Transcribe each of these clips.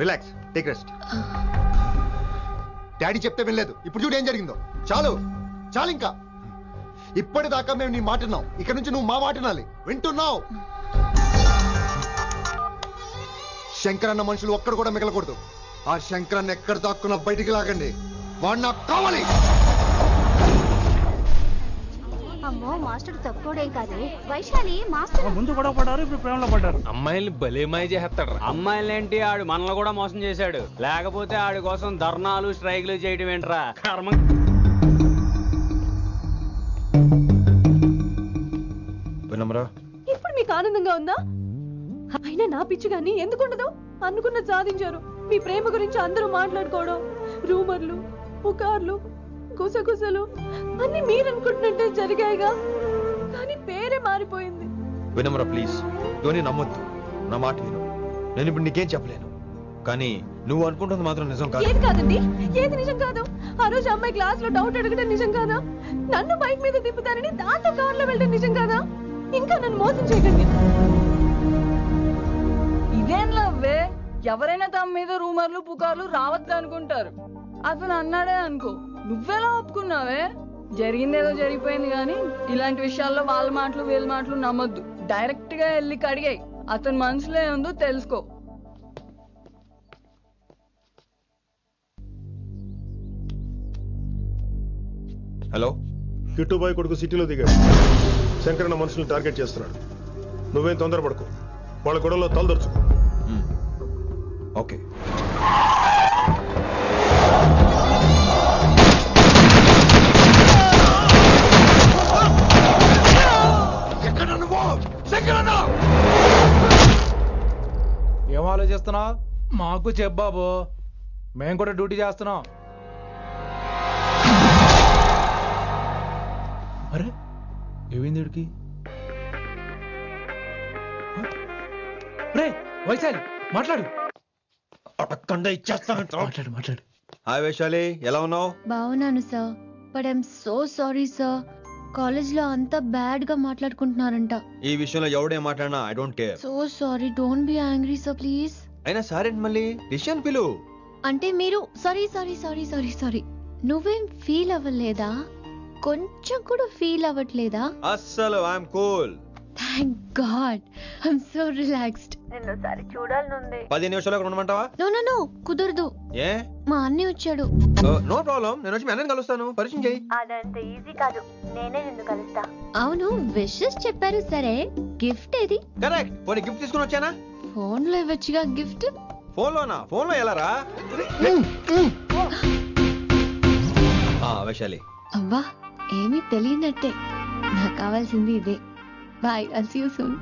Relax, take rest. Daddy చెప్తే వినలేదు, ఇప్పుడు చూడు ఏం జరిగిందో. చాలు చాలు, ఇంకా ఇప్పటిదాకా మేము నీ మాట విన్నాం, ఇక్కడ నుంచి నువ్వు మా మాట వినాలి. వింటున్నావు? శంకరన్న మనుషులు ఒక్కడు కూడా మిగలకూడదు. ఆ శంకరన్న ఎక్కడ దాక్కున్నా బయటికి లాగండి, వాడు నాకు కావాలి. అమ్మో, మాస్టర్ తక్కువడేం కాదు. వైశాలి మాస్టర్ ముందు కూడా పడ్డారు, ఇప్పుడు ప్రేమలో పడ్డారు. అమ్మాయిల్ని భలేమాయ చేస్తాడు. అమ్మాయిలేంటి, ఆడు మనల్ని కూడా మోసం చేశాడు. లేకపోతే ఆడి కోసం ధర్నాలు స్ట్రైక్లు చేయడం ఏంట్రా కర్మ. వినమ్రా, ఇప్పుడు మీకు ఆనందంగా ఉందా? అయినా నా పిచ్చి గాని ఎందుకుండదు? అనుకున్న సాధించారు. మీ ప్రేమ గురించి అందరూ మాట్లాడుకోవడం, రూమర్లు, పుకార్లు, గుసగుసలు అన్ని మీరు అనుకుంటున్నట్టే జరిగాయిగా. కానీ పేరే మారిపోయింది. వినమ్రా ప్లీజ్, ధోని నమ్మొద్దు, నా మాట విను. నేను ఇప్పుడు నీకేం చెప్పలేను, కానీ నువ్వు అనుకుంటుంది మాత్రం నిజం కాదు. ఏది కాదండి, ఏది నిజం కాదు? ఆ రోజు అమ్మాయి క్లాస్ లో డౌట్ అడగడం నిజం కాదా? నన్ను బైక్ మీద తిప్పుతారని దాంతో కార్ లో వెళ్ళడం నిజం కాదా? ఇంకా నన్ను మోసం చేయకండి. ఇదేం లవ్వే? ఎవరైనా తమ మీద రూమర్లు పుకార్లు రావద్దు అనుకుంటారు. అతను అన్నాడే అనుకో, నువ్వెలా ఒప్పుకున్నావే? జరిగిందేదో జరిగిపోయింది గాని ఇలాంటి విషయాల్లో వాళ్ళ మాటలు వీళ్ళ మాటలు నమ్మొద్దు. డైరెక్ట్ గా వెళ్ళి కడిగాయి. అతని మనసులో ఏముందో తెలుసుకో. హలో, కిట్టుబాయ్ కొడుకు సిటీలో దిగాడు. శంకరన్న మనుషుల్ని టార్గెట్ చేస్తున్నాడు. నువ్వేం తొందరపడకు, వాళ్ళ గొడవలో తలదొరుచుకో. ఓకే. ఏం ఆలోచిస్తున్నావు? మాకు చెప్పాబు, మేము కూడా డ్యూటీ చేస్తున్నాం. అరే ఏమైంది వీడికి? రే వైశాలి, మాట్లాడు మాట్లాడు మాట్లాడు. హాయ్ వైశాలి, ఎలా ఉన్నావు? బాగున్నాను sir, but I'm so sorry sir. College లో అంతా బ్యాడ్ గా మాట్లాడుకుంటున్నారంట. ఈ విషయంలో ఎవడే మాట్లాడినా I don't care. So sorry, don't be angry sir please. అయినా సారీ మళ్ళీ డిసిషన్ పిలు. అంటే మీరు sorry sorry sorry sorry sorry నువ్వేం ఫీల్ అవ్వలేదా? కొంచెం కూడా ఫీల్ అవ్వట్లేదా? అస్సలు I'm cool. Thank God, I'm so relaxed. నిన్నోసారి చూడాలనుంది. 10 నిమిషాలు అక్కడ ఉండమంటావా? నో నో నో, కుదరదు. ఏ? మా అన్నయ్య వచ్చాడు. నో ప్రాబ్లం, నేను వచ్చి మీ అన్నని కలుస్తాను, పరిచయం చేయి. అదంత ఈజీ కాదు, నేనే నిన్ను కలుస్తా. అవును, విషెస్ చెప్పారు సరే, గిఫ్ట్ ఏది? కరెక్ట్, పోనీ గిఫ్ట్ తీసుకుని వచ్చానా? ఫోన్ లో ఇవ్వచ్చుగా గిఫ్ట్. ఫోన్ లోనా? ఫోన్ లో ఎలా రా? వైశాలి. అబ్బా, ఏమీ తెలియనట్టే. నాకు కావాల్సింది ఇదే. Bye, I'll see you soon.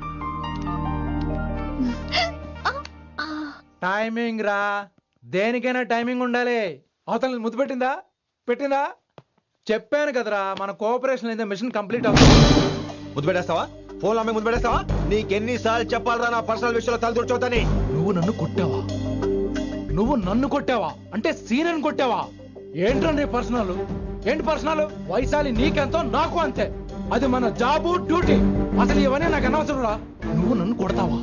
Timing రా, దేనికైనా టైమింగ్ ఉండాలి. అవతల ముద్దు పెట్టిందా? పెట్టిందా? చెప్పాను కదరా, మన కోఆపరేషన్ అయితే మిషన్ కంప్లీట్ అవుతుంది. ముద్దు పెట్టేస్తావా? ఫోన్ లో అమ్మాయి ముద్దు పెట్టేస్తావా? నీకెన్నిసార్లు చెప్పాలరా నా పర్సనల్ విషయంలో తల దూర్చవుతాని? నువ్వు నన్ను కొట్టావా? అంటే సీనియర్ కొట్టావా? ఏంట్రా నీ పర్సనల్? ఏంటి పర్సనల్? వైశాలి నీకెంతో నాకు అంతే. అది మన జాబు, డ్యూటీ. అసలు ఇవన్నీ నాకు అనవసరం రా. నువ్వు నన్ను కొడతావా?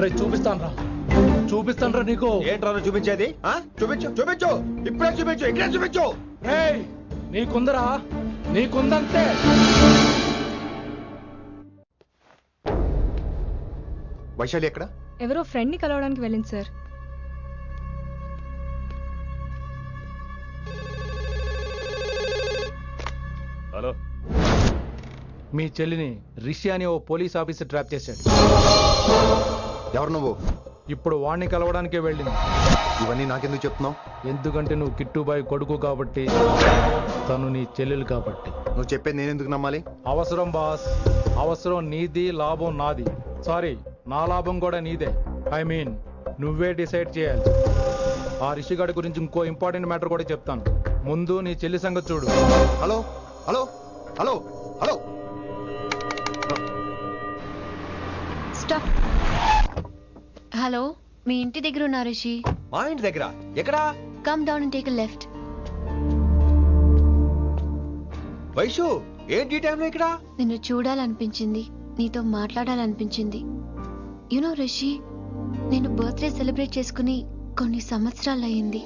రే చూపిస్తాను రా నీకు. ఏంట్రా నువ్వు చూపించేది? చూపించు చూపించు, ఇప్పుడే చూపించు, ఇక్కడే చూపించు. రే నీకుందరా, నీకుందంతే. వైశాలి ఎక్కడ? ఎవరో ఫ్రెండ్ ని కలవడానికి వెళ్ళింది సార్. హలో, మీ చెల్లిని రిషి అని ఓ పోలీస్ ఆఫీసర్ ట్రాప్ చేశాడు. ఎవరు నువ్వు? ఇప్పుడు వాణ్ణి కలవడానికే వెళ్ళింది. ఇవన్నీ నాకెందుకు చెప్తున్నావు? ఎందుకంటే నువ్వు కిట్టుబాయ్ కొడుకు కాబట్టి, తను నీ చెల్లెలు కాబట్టి. నువ్వు చెప్పేది నేను ఎందుకు నమ్మాలి? అవసరం బాస్, అవసరం నీది, లాభం నాది. సారీ, నా లాభం కూడా నీదే. ఐ మీన్ నువ్వే డిసైడ్ చేయాలి. ఆ రిషిగాడి గురించి ఇంకో ఇంపార్టెంట్ మ్యాటర్ కూడా చెప్తాను. ముందు నీ చెల్లి సంగతి చూడు. Hello hello hello hello, stop. Hello, మీ ఇంటి దగ్గర ఉన్నా రిషి? మా ఇంటి దగ్గర ఎక్కడా? Come down and take a left. Vaishu, ఏంటి టైంలో ఇక్కడ? నిన్ను చూడాలనిపించింది, నీతో మాట్లాడాలనిపించింది. యునో రిషి, నేను బర్త్డే సెలబ్రేట్ చేసుకుని కొన్ని సంవత్సరాలయ్యింది.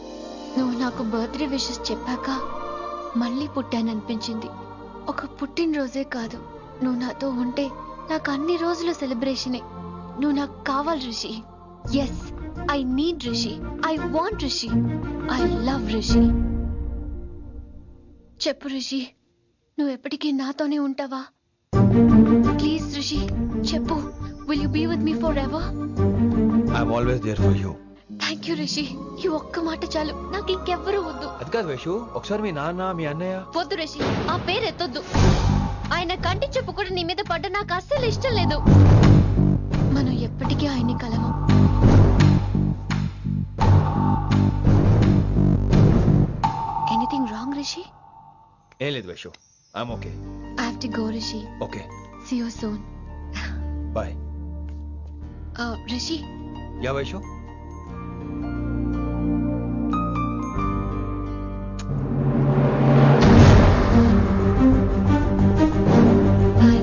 నువ్వు నాకు బర్త్డే విషెస్ చెప్పాక మళ్ళీ పుట్టాననిపించింది. ఒక పుట్టినరోజే కాదు, నువ్వు నాతో ఉంటే నాకు అన్ని రోజుల సెలబ్రేషనే. నువ్వు నాకు కావాలి Rishi. Yes, I need Rishi. I want Rishi. I love Rishi. చెప్పు రిషి, నువ్వు ఎప్పటికీ నాతోనే ఉంటావా? ప్లీజ్ రిషి చెప్పు. Will you be with me forever? I'm always there for you. Thank you Rishi. ఈ ఒక్క మాట చాలు, నాకు ఇంకెవ్వరూ వద్దు. అది కాదు వైషు, ఒకసారి మీ నాన్న మీ అన్నయ్య. వద్దు రిషి, ఆ పేరు ఎత్తొద్దు. ఆయన కంటి చెప్పు కూడా నీ మీద పడ్డ నాకు అస్సలు ఇష్టం లేదు. మనం ఎప్పటికీ ఆయన్ని కలవం. Anything wrong Rishi? ఏం లేదు Vaishu, I'm okay. I have to go Rishi. Okay, see you soon. Bye. Rishi, yeah Vaishu. Bye.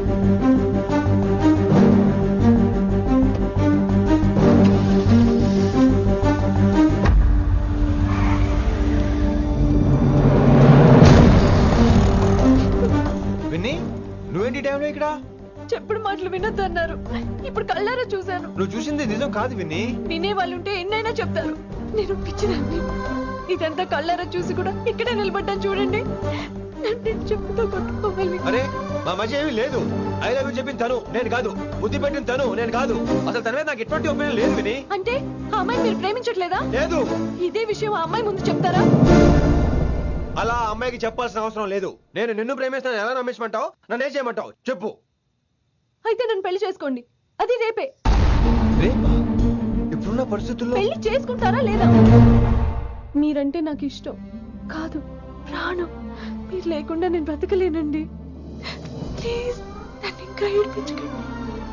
Winnie, నువ్వేంటి టైంలో ఇక్కడ? చెప్పుడు మాటలు వినొద్దన్నారు, ఇప్పుడు కళ్ళారా చూశాను. నువ్వు చూసింది నిజం కాదు విన్నీ. వినే వాళ్ళుంటే ఎన్నైనా చెప్తారు. నేను పిచ్చిదాన్ని. ఇదంతా కళ్ళారా చూసి కూడా ఇక్కడే నిలబడ్డాను చూడండి. నన్ను చెప్పుతో కొట్టుకోవాలి. అరే, మా మధ్య ఏమీ లేదు. ఐ లవ్ యూ చెప్పింది తను, నేను కాదు. బుద్ధి పెట్టిన తను, నేను కాదు. అసలు తన మీద నాకు ఎటువంటి ఒపీనియన్ లేదు విని. అంటే ఆ అమ్మాయి మీరు ప్రేమించట్లేదా? లేదు. ఇదే విషయం ఆ అమ్మాయి ముందు చెప్తారా? అలా ఆ అమ్మాయికి చెప్పాల్సిన అవసరం లేదు. నేను నిన్ను ప్రేమిస్తాను ఎలా నమ్మించమంటావు? నన్ను ఏం చేయమంటావు చెప్పు. అయితే నన్ను పెళ్లి చేసుకోండి, అది రేపే. రేపా? ఇప్పుడున్న పరిస్థితుల్లో పెళ్లి చేసుకుంటారా లేదా? మీరంటే నాకు ఇష్టం కాదు, ప్రాణం. మీరు లేకుండా నేను బ్రతకలేనండి. ప్లీజ్ నన్ను ఇంకా ఏడిపించకండి.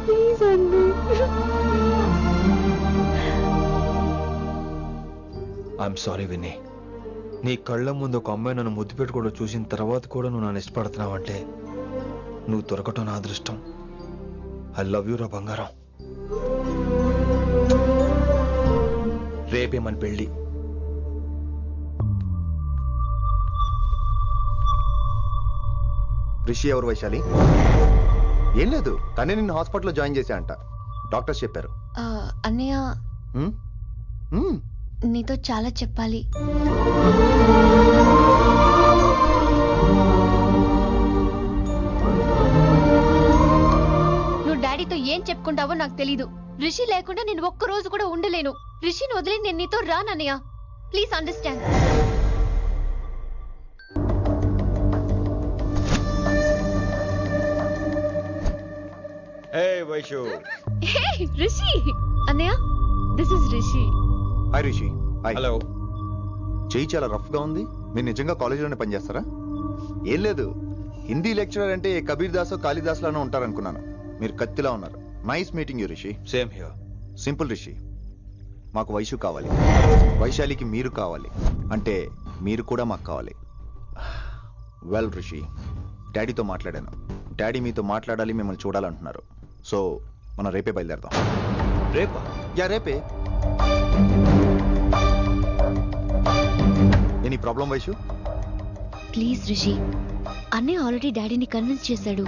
ప్లీజ్ అండి. I'm sorry Winnie. నీ కళ్ళ ముందు ఒక అమ్మాయి నన్ను ముద్దు పెట్టుకోవడం చూసిన తర్వాత కూడా నువ్వు నన్ను ఇష్టపడుతున్నావంటే నువ్వు దొరకటం నా అదృష్టం. ఐ లవ్ యూ రా బంగారం. రేపే మన పెళ్ళి. రిషి ఎవరు వైశాలి? ఏం లేదు, తనే నిన్ను హాస్పిటల్లో జాయిన్ చేశా అంట. డాక్టర్స్ చెప్పారు. అన్నయ్య, హ్మ్? హ్మ్. నీతో చాలా చెప్పాలి. నువ్వు డాడీతో ఏం చెప్పుకుంటావో నాకు తెలీదు. రిషి లేకుండా నేను ఒక్క రోజు కూడా ఉండలేను. రిషిని వదిలి నేను నీతో రానన్నయ్య. Please understand. Hey Vaishu. Hey Rishi. అన్నయ్య, this is Rishi. Hi Rishi. Hi. Hello. చెయ్యి చాలా రఫ్ గా ఉంది. మీరు నిజంగా కాలేజీలోనే పనిచేస్తారా? ఏం లేదు, హిందీ లెక్చరర్ అంటే కబీర్ దాసో కాళిదాస్ లానో ఉంటారనుకున్నాను. మీరు కత్తిలా ఉన్నారు. Nice meeting you Rishi. Same here. Simple Rishi, మాకు వైషు కావాలి. వైశాలికి మీరు కావాలి. అంటే మీరు కూడా మాకు కావాలి. వెల్ రిషి, డాడీతో మాట్లాడాను. డాడీ మీతో మాట్లాడాలి, మిమ్మల్ని చూడాలంటున్నారు. సో మనం రేపే బయలుదేరదాం. రేపా? యా రేపే. Any problem Vaishu? Please Rishi, అన్నయ్య ఆల్రెడీ డాడీని కన్విన్స్ చేశాడు.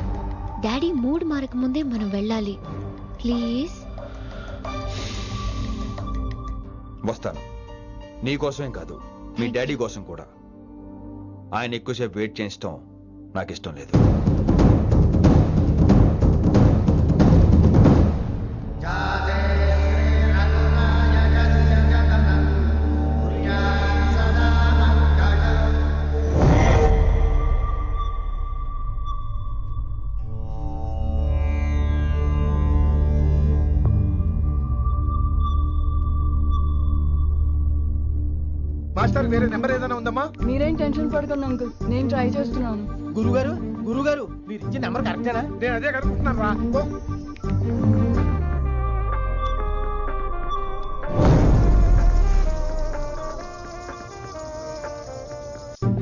డాడీ మూడ్ మారక ముందే మనం వెళ్ళాలి. ప్లీజ్. వస్తాను. నీ కోసమేం కాదు, మీ డాడీ కోసం కూడా. ఆయన ఎక్కువసేపు వెయిట్ చేయించడం నాకు ఇష్టం లేదు. మాస్టర్, వేరే నెంబర్ ఏదైనా ఉందమ్మా? మీరేం టెన్షన్ పడకండి అంకుల్, నేను ట్రై చేస్తున్నాను. గురుగారు మీరు ఇచ్చిన నెంబర్ కరెక్టేనా? నేను అదే కనుక్కుంటున్నాను రా.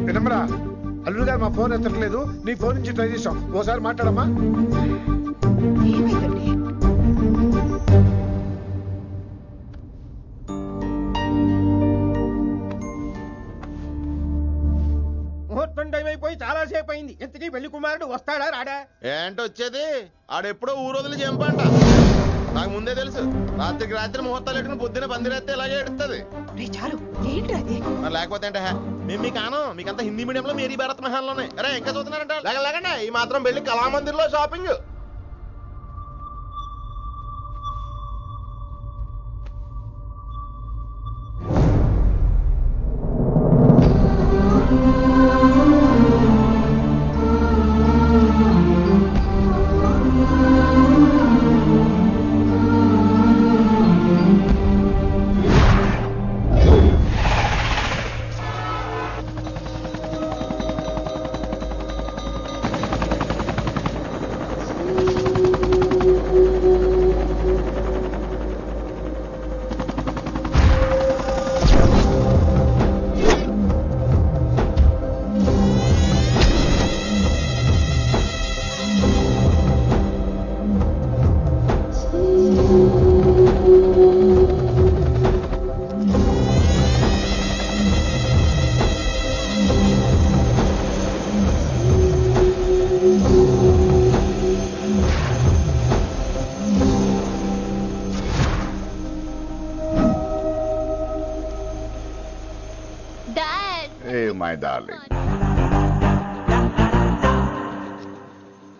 వినమ్రా, అల్లుడు గారు మా ఫోన్ ఎత్తట్లేదు. నీ ఫోన్ నుంచి ట్రై చేసాం, ఓసారి మాట్లాడమ్మా. ఏమైందండి? ఇంతకీ పెళ్లి కుమారుడు వస్తాడా రాడా? ఏంటి వచ్చేది? ఆడెప్పుడో ఊరోజులు చంపంట. నాకు ముందే తెలుసు. రాత్రికి రాత్రి ముహూర్తాలు ఎట్టుకుని పొద్దున పందిరేస్తే ఇలాగే ఎడుతుంది. మరి లేకపోతే అంటే మేము మీకు ఆనం మీకంతా హిందీ మీడియంలో మేరీ భారత్ మహాల్లోనే. అరే ఇంకా చూస్తున్నారంట లేకండి ఈ మాత్రం పెళ్లి కళామందిర్లో షాపింగ్.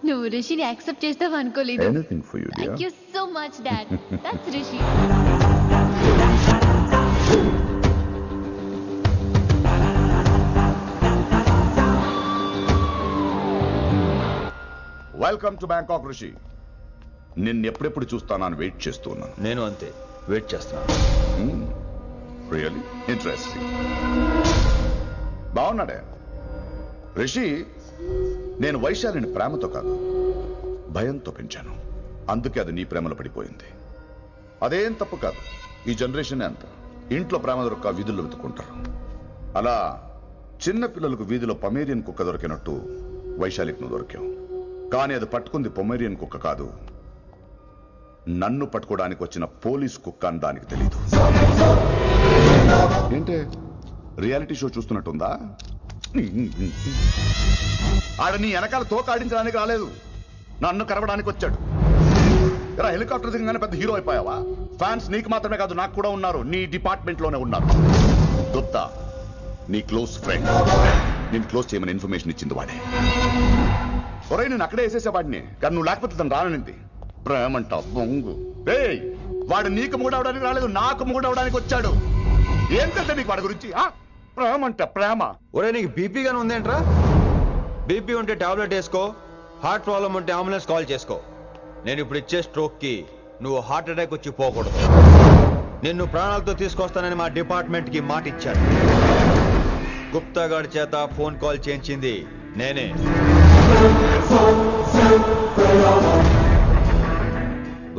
నువ్వు రిషిని యాక్సెప్ట్ చేస్తావు అనుకోలేదు. Anything for you dear. Thank you so much dad. That's Rishi. Welcome to Bangkok Rishi. నిన్ను ఎప్పుడెప్పుడు చూస్తానని వెయిట్ చేస్తూ ఉన్నాను. నేను అంతే వెయిట్ చేస్తున్నాను. Really interesting. బాగున్నాడే రిషి. నేను వైశాలిని ప్రేమతో కాదు భయంతో పెంచాను. అందుకే అది నీ ప్రేమలో పడిపోయింది. అదేం తప్పు కాదు. ఈ జనరేషన్ అంత ఇంట్లో ప్రేమ దొరక్క వీధుల్లో వెతుక్కుంటారు. అలా చిన్న పిల్లలకు వీధిలో పొమేరియన్ కుక్క దొరికినట్టు వైశాలికి నువ్వు దొరికావు. కానీ అది పట్టుకుంది పొమేరియన్ కుక్క కాదు, నన్ను పట్టుకోవడానికి వచ్చిన పోలీస్ కుక్క అని దానికి తెలీదు. ఏంటే రియాలిటీ షో చూస్తున్నట్టుందా? ఆడ నీ వెనకాల తోక ఆడించడానికి రాలేదు, నన్ను కరవడానికి వచ్చాడు. ఇలా హెలికాప్టర్ దిగగానే పెద్ద హీరో అయిపోయావా? ఫ్యాన్స్ నీకు మాత్రమే కాదు నాకు కూడా ఉన్నారు. నీ డిపార్ట్మెంట్ లోనే ఉన్నారు. గుప్తా నీ క్లోజ్ ఫ్రెండ్. నేను క్లోజ్ చేయమని ఇన్ఫర్మేషన్ ఇచ్చింది వాడే. ఒరే నేను అక్కడే వేసేసేవాడిని, కానీ నువ్వు లేకపోతే తను రానంది. ప్రేమంట బొంగు. ఏయ్ వాడు నీకు మూడవడానికి రాలేదు, నాకు మూడవడానికి వచ్చాడు. ఏం తెలుసా నీకు వాడి గురించి? ప్రేమంట ప్రేమ. ఒరే నీకు బీపీ గానీ ఉందేంట్రా? బీపీ ఉంటే టాబ్లెట్ వేసుకో, హార్ట్ ప్రాబ్లం ఉంటే అంబులెన్స్ కాల్ చేసుకో. నేను ఇప్పుడు ఇచ్చే స్ట్రోక్ కి నువ్వు హార్ట్ అటాక్ వచ్చి పోకూడదు. నిన్ను ప్రాణాలతో తీసుకొస్తానని మా డిపార్ట్మెంట్ కి మాట ఇచ్చాడు. గుప్తా గారి చేత ఫోన్ కాల్ చేయించింది నేనే.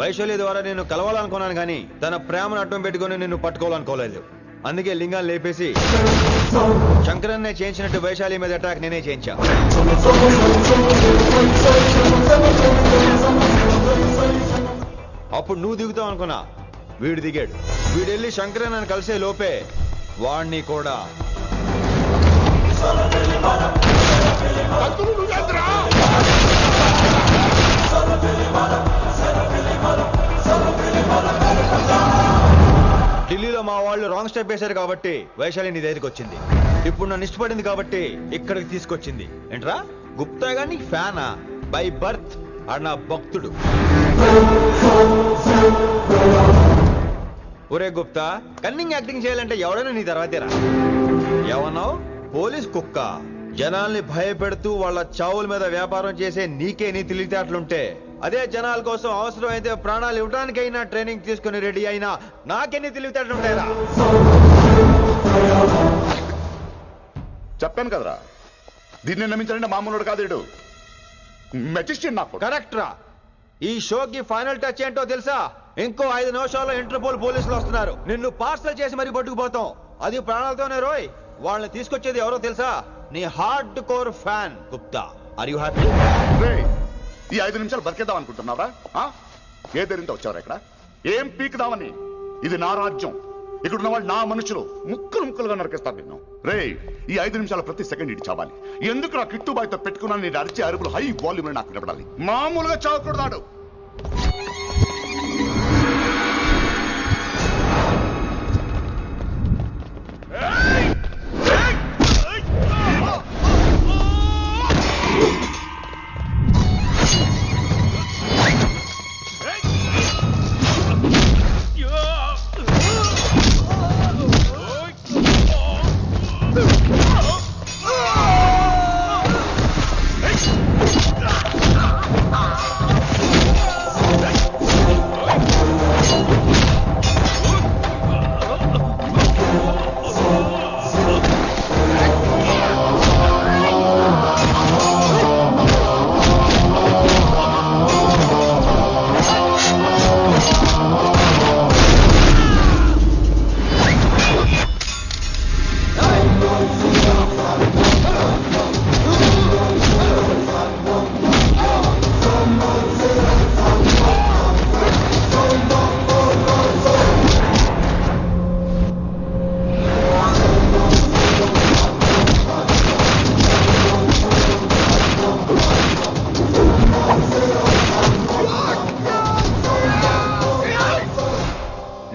వైశాలి ద్వారా నేను కలవాలనుకున్నాను కానీ తన ప్రేమను అడ్డం పెట్టుకుని నిన్ను పట్టుకోవాలనుకోలేదు. అందుకే లింగాన్ని లేపేసి శంకరన్నే చేయించినట్టు వైశాలి మీద అటాక్ నేనే చేయించా. అప్పుడు నువ్వు దిగుతావు అనుకున్నా, వీడు దిగాడు. వీడెళ్ళి శంకరన్నని కలిసే లోపే వాణ్ణి కూడా ఢిల్లీలో మా వాళ్ళు రాంగ్ స్టెప్ వేశారు కాబట్టి వైశాలి నీ దగ్గరికి వచ్చింది. ఇప్పుడు నన్ను ఇష్టపడింది కాబట్టి ఇక్కడికి తీసుకొచ్చింది. ఏంట్రా గుప్తా గాని ఫ్యానా? బై బర్త్ ఆడు నా భక్తుడు. ఒరే గుప్తా, కన్నింగ్ యాక్టింగ్ చేయాలంటే ఎవడైనా నీ తర్వాతేరా. ఏమన్నావు? పోలీస్ కుక్క. జనాల్ని భయపెడుతూ వాళ్ళ చావుల మీద వ్యాపారం చేసే నీకే నీ తెలివితేటలుంటే, అదే జనాల కోసం అవసరమైతే ప్రాణాలు ఇవ్వడానికైనా ట్రైనింగ్ తీసుకుని రెడీ అయినా నాకెన్ని తెలివితేటలుంటాయిరా? చెప్పాను కదరా, దీన్ని నమ్మించాలంటే మామూలుడు కాదు, మెజిస్టియన్. నాకు కరెక్ట్ రా. ఈ షోకి ఫైనల్ టచ్ ఏంటో తెలుసా? ఇంకో 5 నిమిషాల్లో ఇంటర్పోల్ పోలీసులు వస్తున్నారు. నిన్ను పార్సల్ చేసి మరీ పట్టుకుపోతాం. అది ప్రాణాలతోనే రోయ్. వాళ్ళని తీసుకొచ్చేది ఎవరో తెలుసా? నీ hardcore fan Gupta. Are you happy? ఈ 5 నిమిషాలు బతికేద్దాం అనుకుంటున్నావా? ఏ ధైర్యంతో వచ్చావరా ఇక్కడ? ఏం పీకుదామని? ఇది నా రాజ్యం, ఇక్కడ ఉన్న వాళ్ళు నా మనుషులు, ముక్కలు ముక్కలుగా నరికేస్తారు నిన్ను. రే, ఈ 5 నిమిషాల ప్రతి సెకండ్ ఇటు చావాలి. ఎందుకు నా కిట్టుబాయితో పెట్టుకున్నా నేను అరిచే అరుపులు హై వాల్యూమ్ నాకు వినపడాలి. మామూలుగా చావకూడదాడు.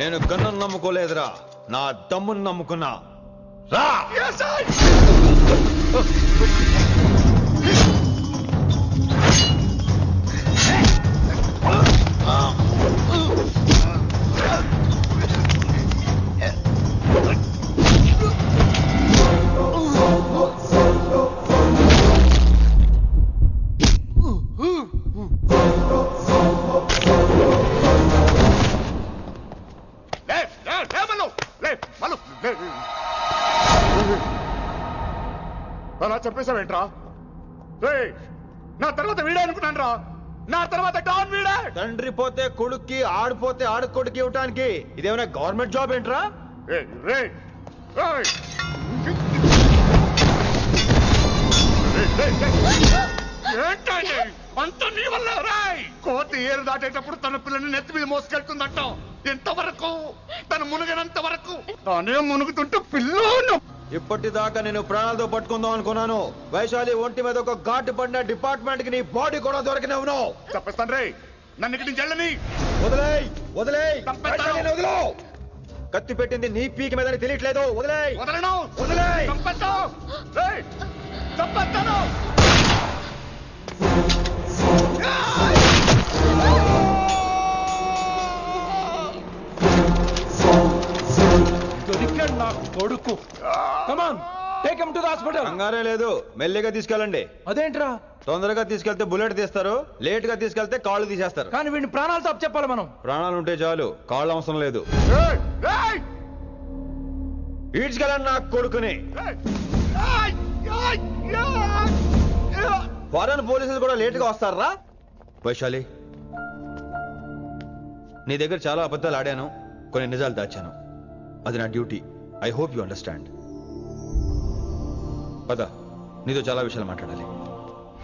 నేను గన్నును నమ్ముకోలేదురా, నా దమ్మును నమ్ముకున్నా. రా! అలా చెప్పేశావేంట్రా? నా తర్వాత వీడే అనుకున్నాను రా. నా తర్వాత డాన్ వీడే. తండ్రి పోతే కొడుక్కి, ఆడిపోతే ఆడుకొడుకి ఇవ్వటానికి ఇదేమైనా గవర్నమెంట్ జాబ్ ఏంట్రా? అంత నీ వల్ల రాయ్. కోతి ఏరు దాటేటప్పుడు తన పిల్లని నెత్తి మీద మోసుకెళ్తుందంట. ఎంతవరకు? తను మునిగినంత వరకు తానే మునుగుతుంటే పిల్లను. ఇప్పటిదాకా నేను ప్రాణాలతో పట్టుకుందాం అనుకున్నాను. వైశాలి ఒంటి మీద ఒక ఘాటు పడిన డిపార్ట్మెంట్ కి నీ బాడీ కూడా దొరికినవును. చెప్పేస్తాను రే, నన్ను ఇక్కడి నుంచి వెళ్ళని. వదిలేయ్, వదిలేయ్, వదిలో. కత్తి పెట్టింది నీ పీకి మీద తెలియట్లేదు. వదిలేయ్. వదలను. వదిలేయ్. చంపేస్తాను. దొరికాడు నా కొడుకు. Come on, take him to the hospital. కంగారే లేదు, మెల్లిగా తీసుకెళ్ళండి. అదేంట్రా? తొందరగా తీసుకెళ్తే బుల్లెట్ తీస్తారు, లేట్ గా తీసుకెళ్తే కాళ్ళు తీసేస్తారు. కానీ వీడిని ప్రాణాలతో అప్పచెప్పాలి మనం. ప్రాణాలు ఉంటే చాలు, కాళ్ళు అవసరం లేదు. ఈడ్చుకెళ్ళండి నా కొడుకుని. ఫారెన్ పోలీసులు కూడా లేట్ గా వస్తారా? వైశాలి, నీ దగ్గర చాలా అబద్ధాలు ఆడాను, కొన్ని నిజాలు దాచాను. అది నా duty. I hope you understand. పద, నీతో చాలా విషయాలు మాట్లాడాలి.